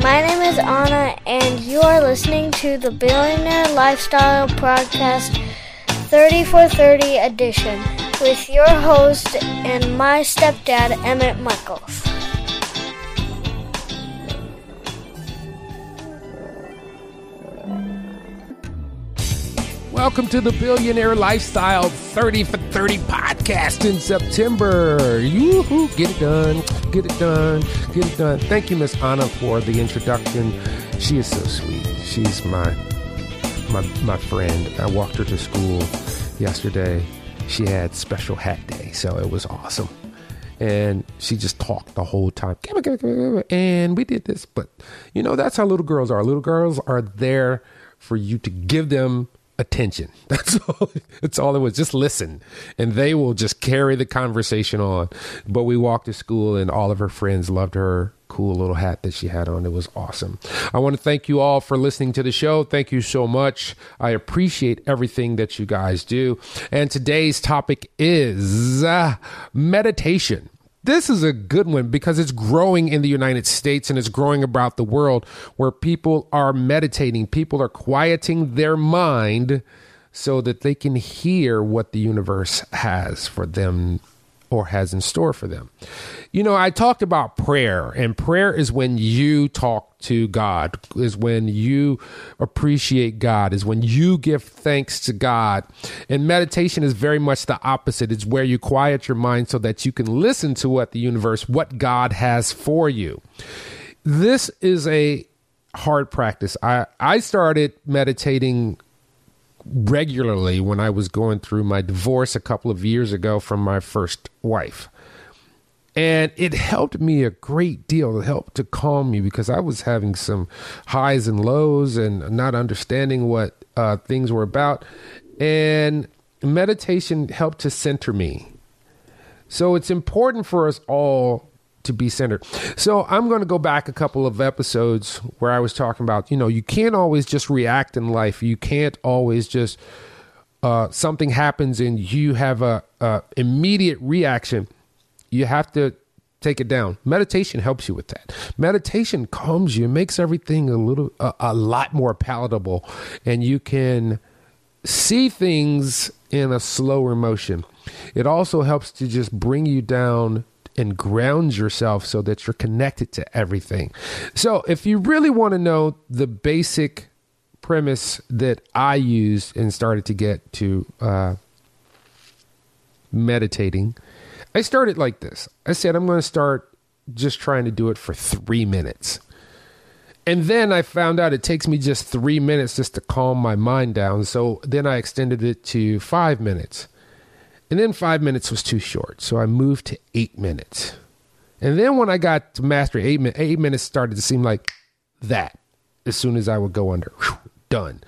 My name is Anna, and you are listening to the Billionaire Lifestyle Podcast 30 for 30 edition with your host and my stepdad, Emmett Michaels. Welcome to the Billionaire Lifestyle 30 for 30 podcast in September. Yoo-hoo, get it done, get it done, get it done. Thank you, Miss Anna, for the introduction. She is so sweet. She's my friend. I walked her to school yesterday. She had special hat day, so it was awesome. And she just talked the whole time. And we did this. But, you know, that's how little girls are. Little girls are there for you to give them attention. That's all it was. Just listen, and they will just carry the conversation on. But we walked to school, and all of her friends loved her cool little hat that she had on. It was awesome. I want to thank you all for listening to the show. Thank you so much. I appreciate everything that you guys do. And today's topic is meditation. This is a good one because it's growing in the United States and it's growing about the world, where people are meditating. People are quieting their mind so that they can hear what the universe has for them or has in store for them. You know, I talked about prayer, and prayer is when you talk to God, is when you appreciate God, is when you give thanks to God. And meditation is very much the opposite. It's where you quiet your mind so that you can listen to what the universe, what God has for you. This is a hard practice. I started meditating regularly when I was going through my divorce a couple of years ago from my first wife. And it helped me a great deal. It helped to calm me because I was having some highs and lows and not understanding what things were about. And meditation helped to center me. So it's important for us all to be centered. So I'm going to go back a couple of episodes where I was talking about, you know, you can't always just react in life. You can't always just, something happens and you have a immediate reaction. You have to take it down. Meditation helps you with that. Meditation calms you, makes everything a lot more palatable, and you can see things in a slower motion. It also helps to just bring you down and ground yourself so that you're connected to everything. So if you really want to know the basic premise that I used and started to get to meditating, I started like this. I said, I'm going to start just trying to do it for 3 minutes. And then I found out it takes me just 3 minutes just to calm my mind down. So then I extended it to 5 minutes. And then 5 minutes was too short. So I moved to 8 minutes. And then when I got to master 8 minutes started to seem like that as soon as I would go under. Done.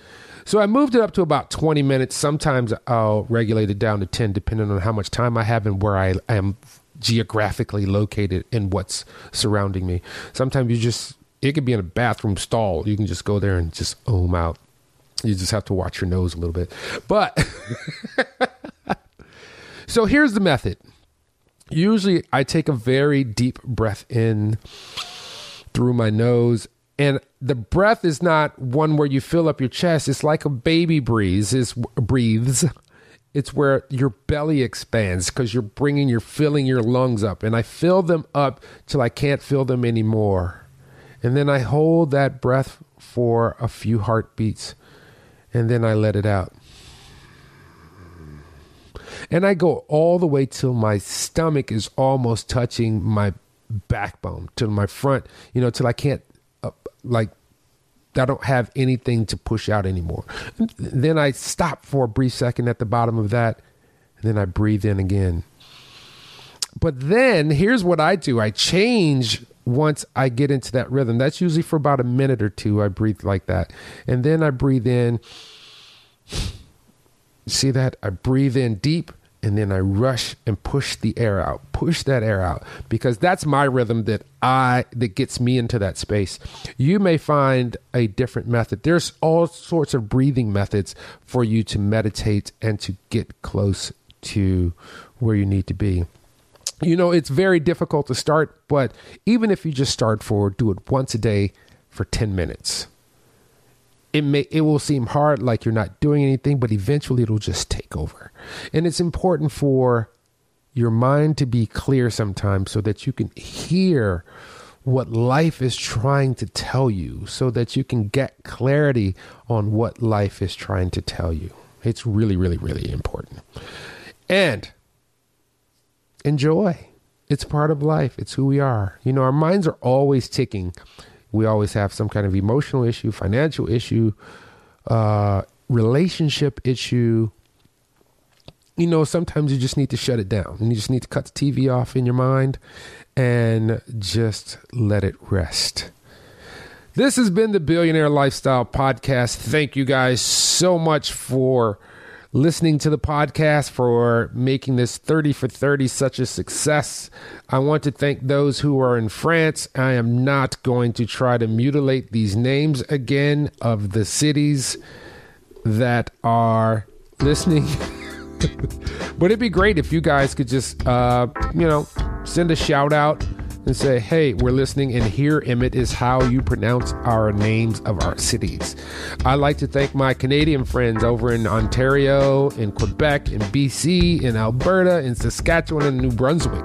So I moved it up to about 20 minutes. Sometimes I'll regulate it down to 10, depending on how much time I have and where I am geographically located and what's surrounding me. Sometimes it could be in a bathroom stall. You can just go there and just ohm out. You just have to watch your nose a little bit. But so here's the method. Usually I take a very deep breath in through my nose. And the breath is not one where you fill up your chest. It's like a baby breathes. It's where your belly expands because you're filling your lungs up. And I fill them up till I can't feel them anymore. And then I hold that breath for a few heartbeats. And then I let it out. And I go all the way till my stomach is almost touching my backbone, till my front, till I can't, I don't have anything to push out anymore. And then I stop for a brief second at the bottom of that, and then I breathe in again. But then here's what I do. I change once I get into that rhythm. That's usually for about a minute or two. I breathe like that. And then I breathe in. See that? I breathe in deep, and then I rush and push the air out. Push that air out, because that's my rhythm that gets me into that space. You may find a different method. There's all sorts of breathing methods for you to meditate and to get close to where you need to be. It's very difficult to start, but even if you just do it once a day, for 10 minutes. It will seem hard, like you're not doing anything, but eventually it'll just take over. And it's important for your mind to be clear sometimes so that you can hear what life is trying to tell you, so that you can get clarity on what life is trying to tell you. It's really, really, really important. And enjoy. It's part of life. It's who we are. You know, our minds are always ticking. We always have some kind of emotional issue, financial issue, relationship issue. You know, sometimes you just need to shut it down, and you just need to cut the TV off in your mind and just let it rest. This has been the Billionaire Lifestyle Podcast. Thank you guys so much for listening to the podcast, for making this 30 for 30 such a success. I want to thank those who are in France. I am not going to try to mutilate these names again of the cities that are listening. But it'd be great if you guys could just, send a shout out and say, hey, we're listening, and here, Emmett, is how you pronounce our names of our cities. I'd like to thank my Canadian friends over in Ontario, in Quebec, in BC, in Alberta, in Saskatchewan, and New Brunswick.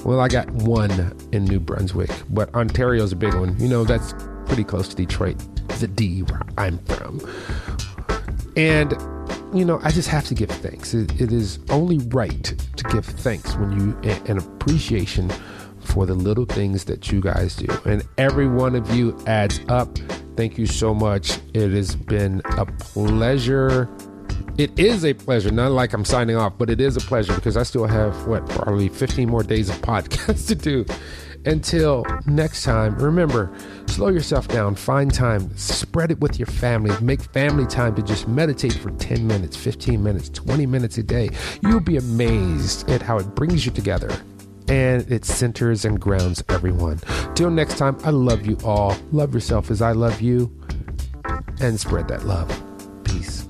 Well, I got one in New Brunswick, but Ontario's a big one. You know, that's pretty close to Detroit, the D, where I'm from. And, you know, I just have to give thanks. It is only right to give thanks when an appreciation for the little things that you guys do. And every one of you adds up. Thank you so much. It has been a pleasure. It is a pleasure. Not like I'm signing off, but it is a pleasure because I still have, probably 15 more days of podcasts to do. Until next time, remember, slow yourself down, find time, spread it with your family, make family time to just meditate for 10 minutes, 15 minutes, 20 minutes a day. You'll be amazed at how it brings you together. And it centers and grounds everyone. Till next time, I love you all. Love yourself as I love you. And spread that love. Peace.